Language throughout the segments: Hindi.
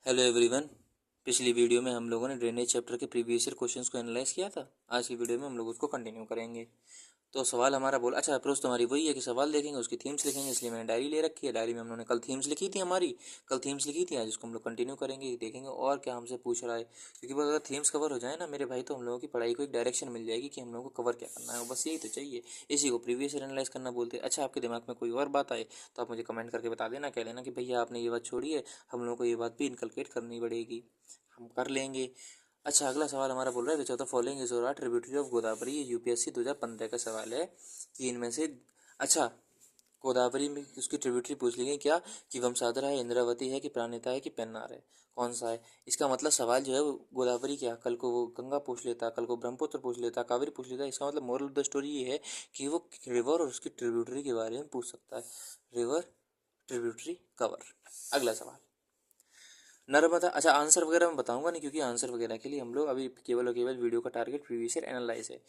Hello everyone. पिछली वीडियो में हम लोगों ने ड्रेनेज चैप्टर के प्रीवियस ईयर क्वेश्चंस को एनालाइज किया था। आज की वीडियो में हम लोग उसको कंटिन्यू करेंगे। तो सवाल हमारा बोला, अच्छा अप्रोच तुम्हारी वही है कि सवाल देखेंगे उसकी थीम्स लिखेंगे, इसलिए मैंने डायरी ले रखी है। डायरी में हम लोगों ने कल थीम्स लिखी थी कल थीम्स लिखी थी। आज उसको हम लोग कंटिन्यू करेंगे, देखेंगे और क्या हमसे पूछ रहा है। क्योंकि अगर थीम्स कवर हो जाए ना मेरे भाई, तो हम लोगों की पढ़ाई को एक डायरेक्शन मिल जाएगी कि हम लोगों को कवर क्या करना है। बस यही तो चाहिए, इसी को प्रीवियस ईयर एनालाइज करना बोलते हैं। अच्छा, आपके दिमाग में कोई और बात आए तो आप मुझे कमेंट करके बता देना, कह देना कि भैया आपने ये बात छोड़ी है, हम लोगों को ये बात भी इनकलकेट करनी पड़ेगी, हम कर लेंगे। अच्छा, अगला सवाल हमारा बोल रहा है विच ऑफ द फॉलोइंग इज और ट्रिब्यूटरी ऑफ गोदावरी। ये यूपीएससी 2015 का सवाल है कि इनमें से, अच्छा, गोदावरी में उसकी ट्रिब्यूटरी पूछ ली गई क्या, कि वमसागर है, इंद्रावती है, कि प्राणहिता है, कि पेन्नार है, कौन सा है। इसका मतलब सवाल जो है वो गोदावरी क्या, कल को वो गंगा पूछ लेता, कल को ब्रह्मपुत्र पूछ लेता, कावेरी पूछ लेता। इसका मतलब मोरल ऑफ द स्टोरी ये है कि वो रिवर और उसकी ट्रिब्यूटरी के बारे में पूछ सकता है। River tributary cover. अगला सवाल, नर्मदा, अच्छा आंसर वगैरह मैं बताऊंगा नहीं, क्योंकि आंसर वगैरह के लिए हम लोग अभी केवल और केवल वीडियो का टारगेट प्रीवियस ईयर एनालाइज है।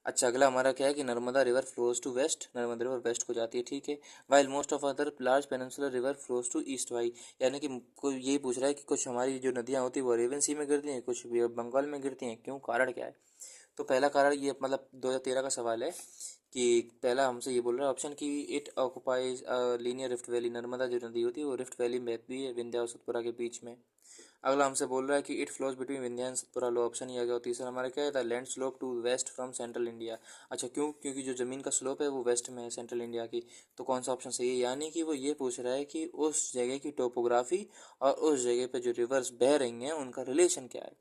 अच्छा, अगला हमारा क्या है कि Narmada river flows to west, Narmada river west को जाती है, ठीक है। While most of other large peninsular river flows to east why, यानी कि कोई यही पूछ रहा है कि कुछ हमारी जो नदियाँ होती है वो अरेबियन सी में गिरती हैं, कुछ बंगाल में गिरती हैं, क्यों, कारण क्या है। तो पहला कारण ये, मतलब 2013 का सवाल है कि पहला हमसे ये बोल रहा है ऑप्शन कि it occupies linear rift valley. Narmada जो नदी होती है वो रिफ्ट वैली में बहती है, विंध्या और सतपुरा के बीच में। अगला हमसे बोल रहा है कि it flows between Vindhya and Satpura, लो ऑप्शन ही आ गया। और तीसरा हमारा क्या है, the land slope to west from central India. अच्छा क्यों, क्योंकि जो ज़मीन का स्लोप है वो वेस्ट में है सेंट्रल इंडिया की। तो कौन सा ऑप्शन सही है, यानी कि वो ये पूछ रहा है कि उस जगह की टोपोग्राफी और उस जगह पे जो रिवर्स बह रही हैं उनका रिलेशन क्या है।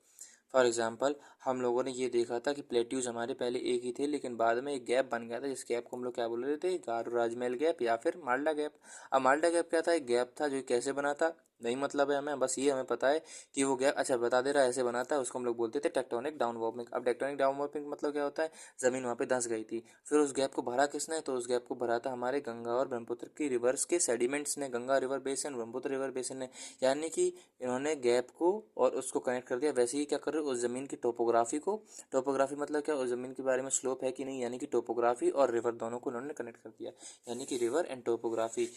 फॉर एग्जाम्पल, हम लोगों ने ये देखा था कि प्लेट्यूज हमारे पहले एक ही थे, लेकिन बाद में एक गैप बन गया था, जिस गैप को हम लोग क्या बोल रहे थे, गारो राजमहल गैप या फिर माल्डा गैप। अब माल्डा गैप क्या था, एक गैप था जो कैसे बना था नहीं मतलब है हमें, बस ये हमें पता है कि वो गैप, अच्छा बता दे रहा है ऐसे बना था, उसको हम लोग बोलते थे टेक्टोनिक डाउन वार्पिंग। अब टेक्टोनिक डाउन वार्पिंग मतलब क्या होता है, ज़मीन वहाँ पे धंस गई थी, फिर उस गैप को भरा किसने, तो उस गैप को भरा था हमारे गंगा और ब्रह्मपुत्र की रिवर्स के सेडिमेंट्स ने, Ganga river basin, Brahmaputra river basin ने। यानी कि इन्होंने गैप को और उसको कनेक्ट कर दिया। वैसे ही क्या कर रहे हो, उस ज़मीन की टोपोग्राफी को, टोपोग्राफी मतलब क्या, उस ज़मीन के बारे में स्लोप है कि नहीं, यानी कि टोपोग्राफी और रिवर दोनों को इन्होंने कनेक्ट कर दिया, यानी कि रिवर एंड टोपोग्राफी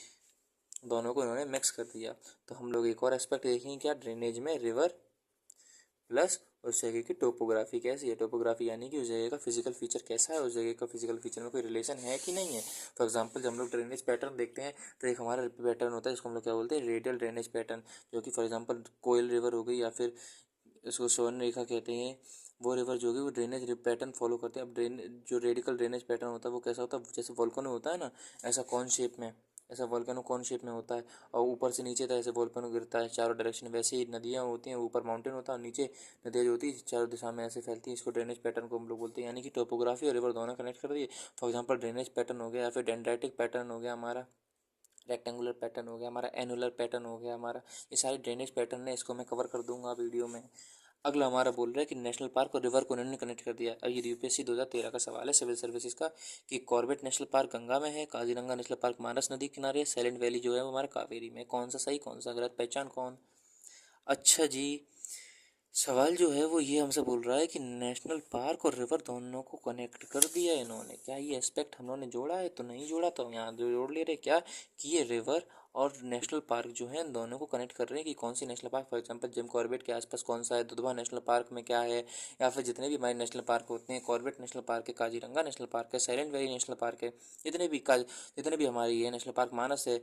दोनों को इन्होंने मिक्स कर दिया। तो हम लोग एक और एस्पेक्ट देखेंगे क्या, ड्रेनेज में रिवर प्लस उस जगह की टोपोग्राफी कैसी है। टोपोग्राफी यानी कि उस जगह का फिजिकल फीचर कैसा है, उस जगह का फिजिकल फीचर में कोई रिलेशन है कि नहीं है। फॉर एग्जांपल, जब हम लोग ड्रेनेज पैटर्न देखते हैं तो एक हमारा पैटर्न होता है जिसको हम लोग क्या बोलते हैं, रेडियल ड्रेनेज पैटर्न, जो कि फॉर एग्जांपल कोयल रिवर हो गई या फिर इसको स्वर्ण रेखा कहते हैं। वो रिवर जो होगी वो ड्रेनेज पैटर्न फॉलो करते हैं। अब ड्रेन जो रेडिकल ड्रेनेज पैटर्न होता है वो कैसा होता है, जैसे वोल्केनो होता है ना, ऐसा कौन शेप में, ऐसा वोल्केनो कौन शेप में होता है, और ऊपर से नीचे तक ऐसे वोल्केनो गिरता है चारों डायरेक्शन। वैसे ही नदियाँ होती हैं, ऊपर माउंटेन होता है और नीचे नदियाँ जो होती है चारों दिशा में ऐसे फैलती है। इसको ड्रेनेज पैटर्न को हम लोग बोलते हैं, यानी कि टोपोग्राफी और रिवर दोनों कनेक्ट कर दिए। फॉर एग्जाम्पल, ड्रेनेज पैटर्न हो गया या फिर डेंड्राइटिक पैटर्न हो गया हमारा, रेक्टेंगुलर पैटर्न हो गया हमारा, एनुलर पैटर्न हो गया हमारा, ये सारे ड्रेनेज पैटर्न है, इसको मैं कवर कर दूंगा वीडियो में। अगला हमारा बोल रहा है कि नेशनल पार्क और रिवर को उन्होंने कनेक्ट कर दिया। अब ये यूपीएससी 2013 का सवाल है सिविल सर्विसेज का, कि कॉर्बेट नेशनल पार्क गंगा में है, काजीरंगा नेशनल पार्क मानस नदी किनारे है, साइलेंट वैली जो है वो हमारा कावेरी में। कौन सा सही कौन सा गलत, पहचान कौन। अच्छा जी, सवाल जो है वो ये हमसे बोल रहा है कि नेशनल पार्क और रिवर दोनों को कनेक्ट कर दिया है इन्होंने, क्या ये एस्पेक्ट हम लोगों ने जोड़ा है, तो नहीं जोड़ा, तो यहाँ जो जोड़ ले रहे क्या, कि ये रिवर और नेशनल पार्क जो है इन दोनों को कनेक्ट कर रहे हैं कि कौन सी national park. For example, Jim Corbett के आसपास कौन सा है, दुधवा नेशनल पार्क में क्या है, या फिर जितने भी हमारे नेशनल पार्क होते हैं, कॉर्बेट नेशनल पार्क है, काजीरंगा नेशनल पार्क है, साइलेंट वैली नेशनल पार्क है, जितने भी हमारे ये नेशनल पार्क मानस है,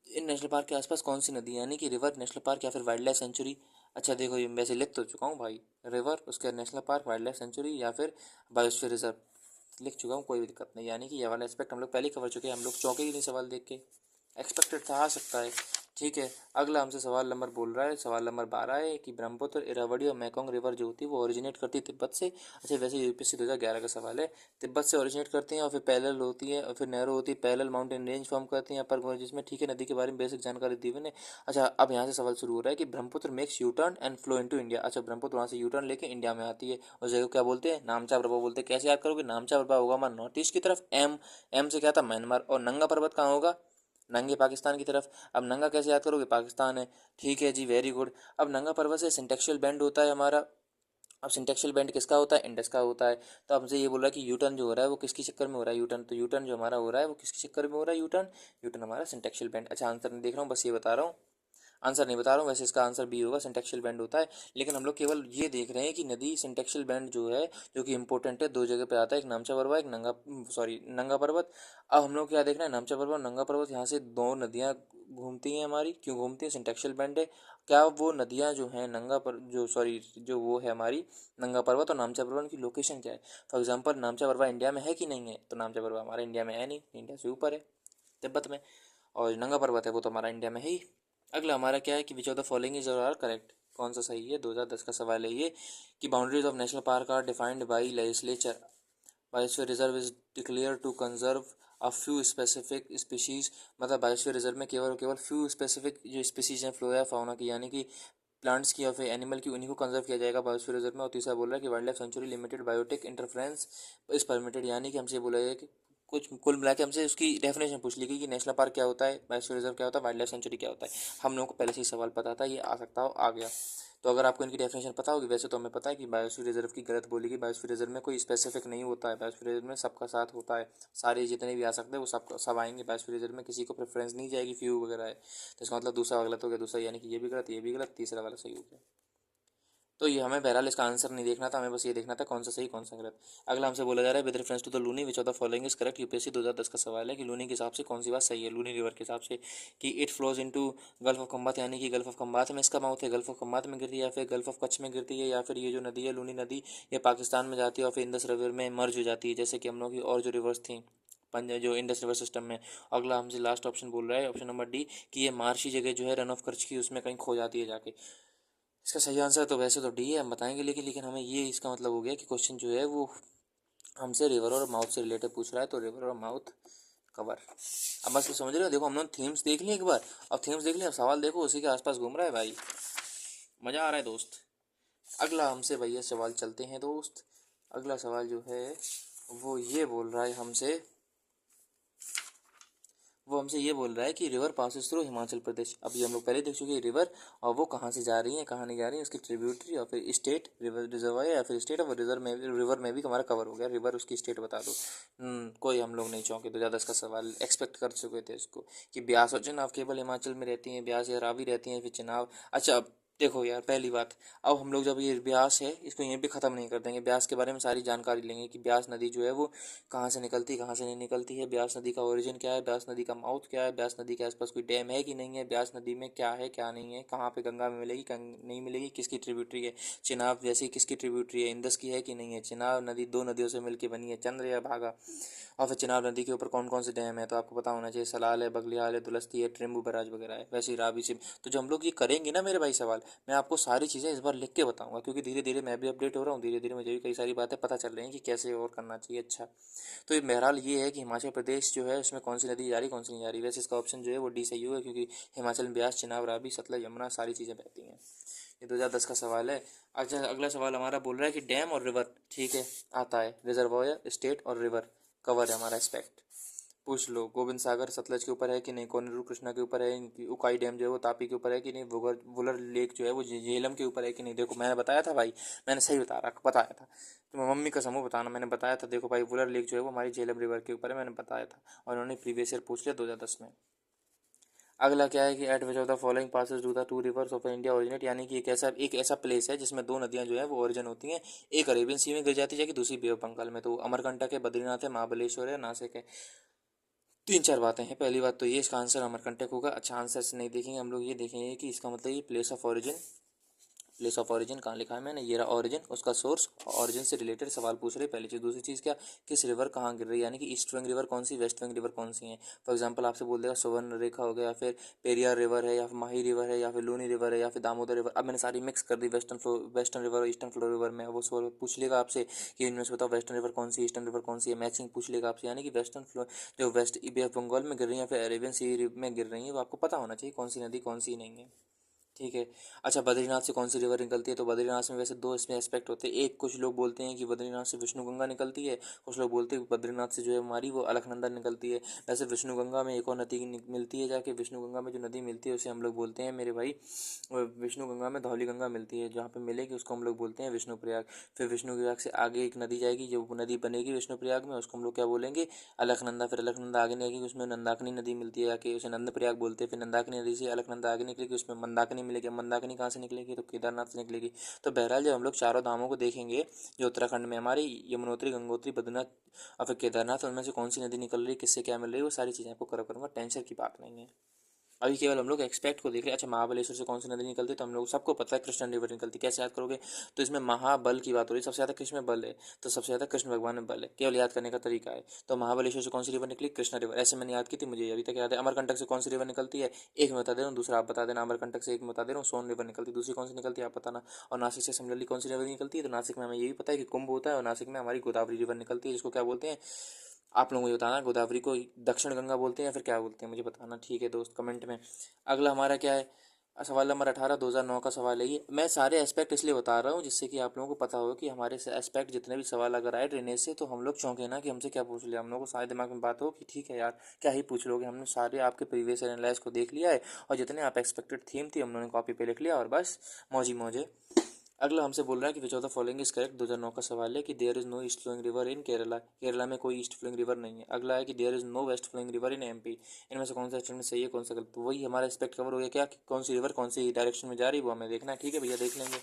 इन नेशनल पार्क के आसपास कौन सी नदी है, यानी कि रिवर, नेशनल पार्क या फिर वाइल्ड लाइफ सेंचुरी। अच्छा देखो, ये वैसे लिख तो चुका हूँ भाई, रिवर, उसके national park, wild life century या फिर बायोस्फीयर रिजर्व लिख चुका हूँ, कोई भी दिक्कत नहीं। यानी कि ये वाला एस्पेक्ट हम लोग पहले ही कवर चुके हैं, हम लोग चौंके ही नहीं सवाल देख के, एक्सपेक्टेड था, आ सकता है। ठीक है, अगला हमसे सवाल नंबर बोल रहा है, सवाल नंबर 12 है कि ब्रह्मपुत्र, इरावदी और मैकोंग रिवर जो होती है वो ओरिजिनेट करती है तिब्बत से। अच्छा, वैसे यूपीएससी 2011 का सवाल है, तिब्बत से ओरिजिनेट करती हैं और फिर पैरेलल होती है और फिर नैरो होती है, पैरेलल माउंटेन रेंज फॉर्म करती हैं अपर गोदावरी, जिसमें ठीक है नदी के बारे में बेसिक जानकारी दी हुई है। अच्छा, अब यहाँ से सवाल शुरू हो रहा है कि Brahmaputra makes U turn and flow into India. अच्छा, ब्रह्मपुत्र वहाँ से यू टर्न लेके इंडिया में आती है, उस जगह को क्या बोलते हैं, नामचा प्रभा बोलते हैं। कैसे याद करोगे, नामचा प्रभा होगा हमारा नॉर्थ ईस्ट की तरफ, एम से क्या था, म्यांमार, और नंगा पर्वत कहाँ होगा, नंगे पाकिस्तान की तरफ। अब नंगा कैसे याद करोगे, पाकिस्तान है, ठीक है जी, वेरी गुड। अब नंगा पर्वत से सिंटेक्चुअल बेंड होता है हमारा। अब सिंटेक्चुअल बेंड किसका होता है, इंडस का होता है। तो अब हमसे ये बोल रहा है कि यूटर्न जो हो रहा है वो किसके चक्कर में हो रहा है, यूटर्न, तो यूटर्न जो हमारा हो रहा है वो किसके चक्कर में हो रहा है, यूटर्न, यूटर्न हमारा सिंटेक्चुअल बेंड। अच्छा, आंसर नहीं देख रहा हूँ, बस ये बता रहा हूँ। आंसर नहीं बता रहा हूँ, वैसे इसका आंसर बी होगा, सिंटेक्शियल बैंड होता है। लेकिन हम लोग केवल ये देख रहे हैं कि नदी सिंटेक्शियल बैंड जो है, जो कि इंपॉर्टेंट है, दो जगह पे आता है, एक नामचा पर्वत, एक नंगा पर्वत। अब हम लोग क्या देख रहे हैं, नामचा पर्वत, नंगा पर्वत, यहाँ से दो नदियाँ घूमती हैं हमारी, क्यों घूमती हैं, सिंटेक्शियल बैंड है। क्या वो नदियाँ जो हैं जो वो है हमारी नंगा पर्वत और नामचा पर्वत की लोकेशन क्या है। फॉर एग्जाम्पल नामचा पर्वत इंडिया में है कि नहीं है, तो नामचा पर्वत हमारा इंडिया में है नहीं, इंडिया से ऊपर है, तिब्बत में। और नंगा पर्वत है वो तो हमारा इंडिया में है ही। अगला हमारा क्या है कि which of the following is are correct, कौन सा सही है। 2010 का सवाल है ये कि boundaries of national park are defined by legislature, biosphere reserve is declare to conserve a few specific species. मतलब बायोस्फीयर रिजर्व में केवल केवल फ्यू स्पेसिफिक जो स्पीशीज हैं फ्लोरा फाउना की, यानी कि प्लांट्स की या फिर एनिमल की, उन्हीं को कंजर्व किया जाएगा बायोस्फीयर रिजर्व में। और तीसरा बोल रहा है कि wild life sanctuary limited biotic interference is permitted, यानी कि हमसे बोला गया कि कुछ कुल मिला के हमसे उसकी डेफिनेशन पूछ ली गई कि नेशनल पार्क क्या होता है, बायोस्फीयर रिजर्व क्या होता है, वाइल्ड लाइफ सेंचुरी क्या होता है। हम लोगों को पहले से ही सवाल पता था, ये आ सकता हो, आ गया। तो अगर आपको इनकी डेफिनेशन पता होगी, वैसे तो हमें पता है कि बायोस्फीयर रिजर्व की गलत बोली गई। बायोस्फीयर रिजर्व में कोई स्पेसिफिक नहीं होता है, बायोस्फीयर रिजर्व में सबका साथ होता है, सारे जितने भी आ सकते हैं वो सब आएंगे बायोस्फीयर रिजर्व में, किसी को प्रेफरेंस नहीं जाएगी फ्यू वगैरह है। तो इसका मतलब दूसरा गलत हो गया, दूसरा यानी कि ये भी गलत, ये भी गलत, तीसरा वाला सही हो गया। तो ये हमें बहरहाल इसका आंसर नहीं देखना था, हमें बस ये देखना था कौन सा सही कौन सा गलत। अगला हमसे बोला जा रहा है with reference to the Luni which of the following is correct. UPSC 2010 का सवाल है कि लूनी के हिसाब से कौन सी बात सही है, लूनी रिवर के हिसाब से, कि it flows into gulf of Khambhat, यानी कि गल्फ ऑफ खंबात में इसका माउथ है, गल्फ ऑफ खंबात में गिरती है, या फिर गल्फ ऑफ कच्छ में गिरती है, या फिर ये जो नदी है लूनी नदी ये पाकिस्तान में जाती है और फिर इंदस रिवर में मर्ज हो जाती है, जैसे कि हम लोग की और जो रिवर्स थी जो इंडस रिवर सिस्टम में। अगला हमसे लास्ट ऑप्शन बोल रहा है, ऑप्शन नंबर डी, कि ये मार्शी जगह जो है रन ऑफ कच्छ की उसमें कहीं खो जाती है जाके। इसका सही आंसर तो वैसे तो डी है, हम बताएंगे, लेकिन हमें ये इसका मतलब हो गया कि क्वेश्चन जो है वो हमसे रिवर और माउथ से रिलेटेड पूछ रहा है, तो रिवर और माउथ कवर। अब बस समझ रहे हो, देखो हमने थीम्स देख ली एक बार, अब थीम्स देख लिया, अब सवाल देखो उसी के आसपास घूम रहा है भाई, मज़ा आ रहा है दोस्त। अगला हमसे भैया सवाल चलते हैं दोस्त। अगला सवाल जो है वो ये बोल रहा है हमसे, ये बोल रहा है कि river passes through Himachal Pradesh. अभी हम लोग पहले देख चुके हैं रिवर, और वो कहाँ से जा रही है कहाँ नहीं जा रही है, उसकी ट्रिब्यूटरी और फिर स्टेट, रिवर रिजर्वायर या फिर स्टेट, और रिवर में भी हमारा कवर हो गया, रिवर उसकी स्टेट बता दो। कोई हम लोग नहीं चौंके, तो ज़्यादा इसका सवाल एक्सपेक्ट कर चुके थे इसको, कि ब्यास और चिनाब केवल हिमाचल में रहती हैं, ब्यास या रावी रहती हैं, फिर चिनाब। अच्छा अब देखो यार, पहली बात, अब हम लोग जब ये ब्यास है इसको यहीं पे ख़त्म नहीं कर देंगे, ब्यास के बारे में सारी जानकारी लेंगे कि ब्यास नदी जो है वो कहाँ से निकलती है, कहाँ से नहीं निकलती है, ब्यास नदी का ओरिजिन क्या है, ब्यास नदी का माउथ क्या है, ब्यास नदी के आसपास कोई डैम है कि नहीं है, ब्यास नदी में क्या है क्या नहीं है, कहाँ पे गंगा में मिलेगी नहीं मिलेगी, किसकी ट्रिब्यूटरी है, चिनाब जैसी किसकी ट्रिब्यूटरी है, इंदस की है कि नहीं है, चिनाब नदी दो नदियों से मिलकर बनी है, चंद्र या भागा। और फिर चिनाब नदी के ऊपर कौन कौन से डैम है, तो आपको पता होना चाहिए, सलाल है, बगलियाल है, दुलस्ती है, ट्रिम्बू बराज वगैरह है, वैसे ही रावी सिंह। तो जब हम लोग ये करेंगे ना मेरे भाई सवाल, मैं आपको सारी चीज़ें इस बार लिख के बताऊंगा, क्योंकि धीरे धीरे मैं भी अपडेट हो रहा हूँ, धीरे धीरे मुझे भी कई सारी बातें पता चल रही हैं कि कैसे और करना चाहिए। अच्छा, तो ये बहरहाल ये है कि हिमाचल प्रदेश जो है उसमें कौन सी नदी जा रही कौन सी नहीं जा रही। वैसे इसका ऑप्शन जो है वो डी सही होगा, क्योंकि हिमाचल में ब्यास, चिनाब, रावी, सतलज, यमुना सारी चीज़ें बहती हैं। ये 2010 का सवाल है। अच्छा अगला सवाल हमारा बोल रहा है कि डैम और रिवर, ठीक है आता है, रिजर्वायर, स्टेट और रिवर कवर है हमारा एस्पेक्ट। पूछ लो गोविंद सागर सतलज के ऊपर है कि नहीं, कोनेरू कृष्णा के ऊपर है, उकाई डैम जो है वो तापी के ऊपर है कि नहीं, वुलर लेक जो है वो झेलम के ऊपर है कि नहीं। देखो मैंने बताया था भाई, मैंने सही बताया था, तो मम्मी का समूह बताना, मैंने बताया था, देखो भाई वुलर लेक जो है वो हमारी झेलम रिवर के ऊपर है, मैंने बताया था, और उन्होंने प्रीवियस ईयर पूछ लिया 2010 में। अगला क्या है कि at which of the following passes to the two rivers of India originate, यानी कि एक ऐसा प्लेस है जिसमें दो नदियां जो है वो ओरिजिन होती हैं, एक अरेबियन सी में गिर जाती है कि दूसरी बे ऑफ बंगाल में। तो अमरकंटक है, बद्रीनाथ है, महाबलेश्वर है, नासिक है। तीन चार बातें हैं, पहली बात तो ये इसका आंसर अमरकंटक होगा। अच्छा आंसर से नहीं देखेंगे हम लोग, ये देखेंगे कि इसका मतलब ये प्लेस ऑफ ऑरिजिन कहाँ लिखा है मैंने, ये रहा ऑरिजिन, उसका सोर्स, ऑरिजिन से रिलेटेड सवाल पूछ रहे पहली चीज़। दूसरी चीज़ क्या, किस रिवर कहाँ गिर रही है, यानी कि ईस्ट विंग रिवर कौन सी, वेस्ट विंग रिवर कौन सी है। फॉर एग्जांपल आपसे बोल देगा सुवर्ण रेखा हो गया, या फिर पेरियार रिवर है, या फिर माही रिवर है, या फिर लूनी रिवर है, या फिर दामोदर रिवर। अब मैंने सारी मिक्स कर दी, वेस्टर्न रिवर और ईस्टर्न फ्लो रिवर में। वो सवाल पूछ लेगा आपसे कि इनमें से बताओ वेस्टर्न रिवर कौन सी, ईस्टर्न रिवर कौन सी है, मैचिंग पूछ लेगा आपसे, यानी कि वेस्टर्न फ्लो जो वेस्ट बे ऑफ बंगाल में गिर रही है या फिर अरेबियन सी में गिर रही है, वो आपको पता होना चाहिए कौन सी नदी कौन सी नहीं है। ठीक है। अच्छा, बद्रीनाथ से कौन सी रिवर निकलती है? तो बद्रीनाथ में वैसे दो इसमें एस्पेक्ट होते हैं। एक, कुछ लोग बोलते हैं कि बद्रीनाथ से विष्णु गंगा निकलती है, कुछ लोग बोलते हैं कि बद्रीनाथ से जो है हमारी वो अलकनंदा निकलती है। वैसे विष्णु गंगा में एक और नदी मिलती है जाके, विष्णु गंगा में जो नदी मिलती है उसे हम लोग बोलते हैं मेरे भाई, विष्णु गंगा में धौली गंगा मिलती है, जहाँ पे मिलेगी उसको हम लोग बोलते हैं विष्णु प्रयाग। फिर विष्णु प्रयाग से आगे एक नदी जाएगी, जो नदी बनेगी विष्णु प्रयाग में, उसको हम लोग क्या बोलेंगे? अलकनंदा। फिर अलकनंदा आगे निकलेगी, उसमें नंदाकिनी नदी मिलती है जाके, उसे नंद प्रयाग बोलते हैं। फिर नंदाकिनी नदी से अलकनंदा आगे निकलेगी, उसमें मंदाकिनी मिलेगी। मंदाकिनी कहाँ से निकलेगी? तो केदारनाथ से निकलेगी। तो बहरहाल जब हम लोग चारों धामों को देखेंगे जो उत्तराखंड में हमारे, यमुनोत्री, गंगोत्री, बद्रीनाथ और फिर केदारनाथ, उनमें से कौन सी नदी निकल रही है, किससे क्या मिल रही है, वो सारी चीज़ें आपको कवर करूँगा, टेंशन की बात नहीं है। अभी केवल हम लोग एक्सपेक्ट को देख रहे हैं। अच्छा, महाबलेश्वर से कौन सी नदी निकलती है? तो हम लोग सबको पता है कृष्णा रिवर निकलती है। कैसे याद करोगे? तो इसमें महाबल की बात हो रही है, सबसे ज़्यादा कृष्ण में बल है, तो सबसे ज़्यादा कृष्ण भगवान में बल है, केवल याद करने का तरीका है। तो महाबलेश्वर से कौन सी रिवर निकली? कृष्णा रिवर। ऐसे मैंने याद की थी, मुझे अभी तक याद है। अमरकंटक से कौन सी रिवर निकलती है? एक मैं बता दे रहा हूँ, दूसरा आप बता देना। अमरकंटक से एक मैं बता दे रहा हूँ, सोन रिवर निकलती है। दूसरी कौन सी निकलती है आप बताना। और नासिक से सिमिलरली कौन सी रिवर निकलती है? तो नासिक में हमें ये भी पता है कि कुंभ होता है, और नासिक में हमारी गोदावरी रिवर निकलती है, जिसको क्या बोलते हैं आप लोग मुझे बताना। गोदावरी को दक्षिण गंगा बोलते हैं या फिर क्या बोलते हैं, मुझे बताना, ठीक है दोस्त, कमेंट में। अगला हमारा क्या है? सवाल नंबर 18, 2009 का सवाल है ये। मैं सारे एस्पेक्ट इसलिए बता रहा हूँ जिससे कि आप लोगों को पता हो कि हमारे से एस्पेक्ट जितने भी सवाल अगर आए ड्रेनेज से, तो हम लोग चौंके ना कि हमसे क्या पूछ लिया। हम लोग को सारे दिमाग में बात हो कि ठीक है यार, क्या ही पूछ लोगे, हमने सारे आपके प्रीवियस एनालाइज को देख लिया है, और जितने आप एक्सपेक्टेड थीम थी हम लोगों ने कॉपी पे लिख लिया, और बस मौजी मौजे। अगला हमसे बोल रहा है कि which of the following is correct. 2009 का सवाल है कि there is no east flowing river in Kerala. Kerala में कोई ईस्ट फ्लोइंग रिवर नहीं है। अगला है कि there is no west flowing river in MP. इनमें से कौन सा स्टेटमेंट सही है, कौन सा गलत? तो वही हमारा एस्पेक्ट कवर हो गया क्या, कि कौन सी रिवर कौन सी डायरेक्शन में जा रही है, वो हमें देखना है। ठीक है भैया, देख लेंगे।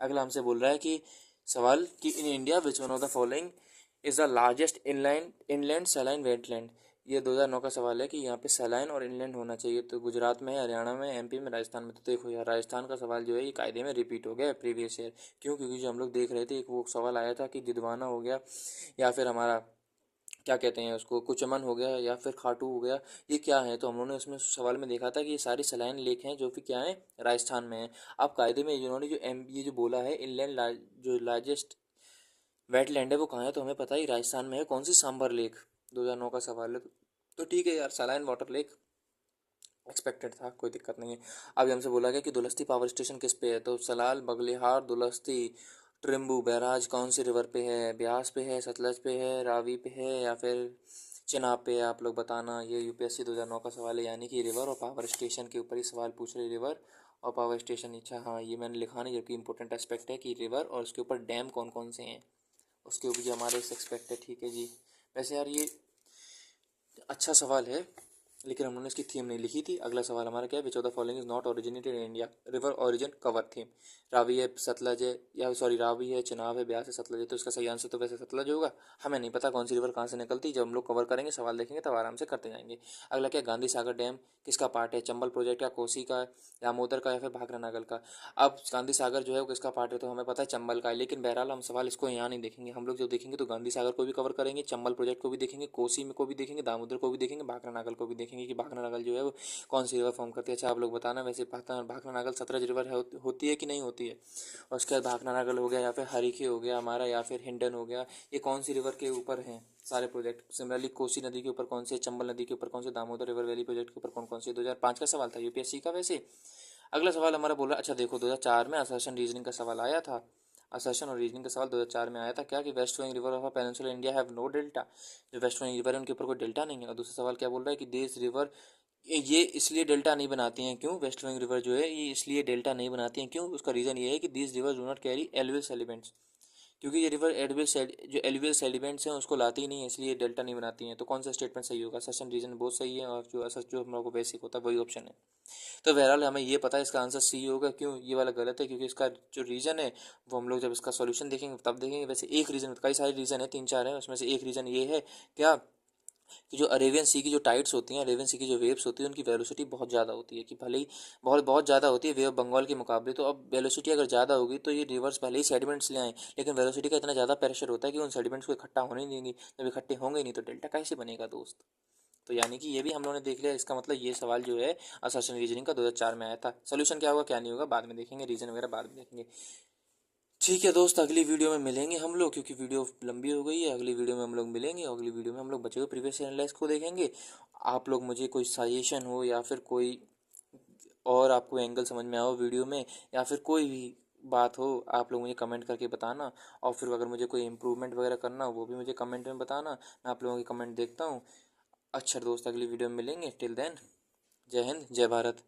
अगला हमसे बोल रहा है कि सवाल कि in India which one of the following is the largest inland saline wetland. ये 2009 का सवाल है कि यहाँ पे सैलाइन और इनलैंड होना चाहिए, तो गुजरात में है, हरियाणा में, एमपी में, राजस्थान में। तो देखो यार, राजस्थान का सवाल जो है ये कायदे में रिपीट हो गया है प्रीवियस ईयर। क्यों? क्योंकि जो हम लोग देख रहे थे, एक वो सवाल आया था कि दिदवाना हो गया, या फिर हमारा क्या कहते हैं उसको, कुचमन हो गया, या फिर खाटू हो गया, ये क्या है? तो हम लोगों ने उसमें सवाल में देखा था कि ये सारी सलाइन लेक हैं जो कि क्या है, राजस्थान में है। अब कायदे में इन्होंने जो ये जो बोला है इनलैंड जो लार्जेस्ट वेटलैंड है वो कहाँ है, तो हमें पता ही राजस्थान में है। कौन सी? सांबर लेक। 2009 का सवाल है, तो ठीक है यार, सलाइन वाटर लेक एक्सपेक्टेड था, कोई दिक्कत नहीं है। अभी हमसे बोला गया कि दुलस्ती पावर स्टेशन किस पे है, तो सलाल, बगलिहार, दुलस्ती, ट्रिम्बू बैराज कौन सी रिवर पे है? ब्यास पे है, सतलज पे है, रावी पे है, या फिर चिनाब पे है? आप लोग बताना। ये यूपीएससी 2009 का सवाल है, यानी कि रिवर और पावर स्टेशन के ऊपर ही सवाल पूछ रहे, रिवर और पावर स्टेशन। अच्छा हाँ, ये मैंने लिखा नहीं, जबकि इंपॉर्टेंट एस्पेक्ट है कि रिवर और उसके ऊपर डैम कौन कौन से हैं, उसके ऊपर भी हमारे से एक्सपेक्ट है। ठीक है जी। वैसे यार ये अच्छा सवाल है, लेकिन हमने इसकी थीम नहीं लिखी थी। अगला सवाल हमारा क्या है? विच of the following is not originated in India. River origin cover theme. Ravi है, सतलज है, या सॉरी रावी है, चिनाब है, ब्यास है, सतलज है। तो इसका सही आंसर तो वैसे सतलज होगा। हमें नहीं पता कौन सी रिवर कहाँ से निकलती, जब हम लोग कवर करेंगे, सवाल देखेंगे, तब आराम से करते जाएंगे। अगला क्या? गांधी सागर डैम किसका पार्ट है? चंबल प्रोजेक्ट का, कोसी का, दामोदर का, या फिर भाखरा नागल का? अब गांधी सागर जो है वो किसका पार्ट है? तो हमें पता है चंबल का है, लेकिन बहरहाल हम सवाल इसको यहाँ नहीं देखेंगे। हम लोग जो देखेंगे तो गांधी सागर को भी कवर करेंगे, चंबल प्रोजेक्ट को भी देखेंगे, कोसी में को भी देखेंगे, दामोदर को भी देखेंगे, भाखरा नागल को भी देखेंगे कि भाखरा नागल जो है वो कौन सी रिवर फॉर्म करती है। अच्छा आप लोग बताना, वैसे भाखरा नागल सतलज रिवर होती है कि नहीं होती है? और उसके बाद भाखरा नागल हो गया, या फिर हरीखे हो गया हमारा, या फिर हिंडन हो गया, ये कौन सी रिवर के ऊपर हैं सारे प्रोजेक्ट? सिमिलरली कोसी नदी के ऊपर कौन से, चंबल नदी के ऊपर कौन से, दामोदर रिवर वैली प्रोजेक्ट के ऊपर कौन कौन से? 2005 का सवाल था यूपीएससी का वैसे। अगला सवाल हमारा बोल रहा है, अच्छा देखो 2004 में असर्शन रीजनिंग का सवाल आया था। असर्शन और रीजनिंग का सवाल 2004 में आया था क्या, कि west flowing river of peninsula India have no delta. जो वेस्ट फ्लोइंग रिवर है उनके ऊपर कोई डेल्टा नहीं है। और दूसरा सवाल क्या बोल रहा है कि दिस रिवर, ये इसलिए डेल्टा नहीं बनाती हैं क्यों? वेस्ट फ्लोइंग रिवर जो है ये इसलिए डेल्टा नहीं बनाती हैं क्यों? उसका रीज़न ये है कि this river do not carry alluvial sediments. क्योंकि ये रिवर जो एलुवियल सेडिमेंट्स हैं उसको लाती ही नहीं है, इसलिए डेल्टा नहीं बनाती हैं। तो कौन सा स्टेटमेंट सही होगा? सेशन रीजन बहुत सही है, और जो असर जो हम लोग को बेसिक होता है वही ऑप्शन है। तो बहरहाल हमें ये पता है इसका आंसर सी होगा। क्यों? ये वाला गलत है, क्योंकि इसका जो रीज़न है वो हम लोग जब इसका सॉल्यूशन देखेंगे तब देखेंगे। वैसे एक रीज़न, कई सारे रीज़न है, 3-4 है, उसमें से एक रीज़न ये है क्या, कि जो अरेबियन सी की जो टाइड्स होती हैं, अरेबियन सी की जो वेव्स होती है, उनकी वेलोसिटी बहुत ज़्यादा होती है, कि भले ही बहुत बहुत ज़्यादा होती है वे ऑफ बंगाल के मुकाबले। तो अब वेलोसिटी अगर ज़्यादा होगी तो ये रिवर्स भले ही सेडिमेंट्स ले आएँ, लेकिन वेलोसिटी का इतना ज़्यादा प्रेशर होता है कि उन सेडिमेंट्स को इकट्ठा होने नहीं देंगी। जब इकट्ठे होंगे नहीं तो डेल्टा कैसे बनेगा दोस्त? तो यानी कि ये भी हम लोगों ने देख लिया। इसका मतलब ये सवाल जो है असर्शन रीजनिंग का 2004 में आया था। सोल्यूशन क्या होगा क्या नहीं होगा बाद में देखेंगे, रीजन वगैरह बाद में देखेंगे। ठीक है दोस्त, अगली वीडियो में मिलेंगे हम लोग, क्योंकि वीडियो लंबी हो गई है। अगली वीडियो में हम लोग मिलेंगे, अगली वीडियो में हम लोग बचे हुए प्रीवियस एनालाइज को देखेंगे। आप लोग मुझे कोई सजेशन हो या फिर कोई और आपको एंगल समझ में आओ वीडियो में, या फिर कोई भी बात हो आप लोग मुझे कमेंट करके बताना। और फिर अगर मुझे कोई इम्प्रूवमेंट वगैरह करना हो वो भी मुझे कमेंट में बताना, मैं आप लोगों की कमेंट देखता हूँ। अच्छा दोस्त, अगली वीडियो में मिलेंगे। टिल देन, जय हिंद, जय भारत।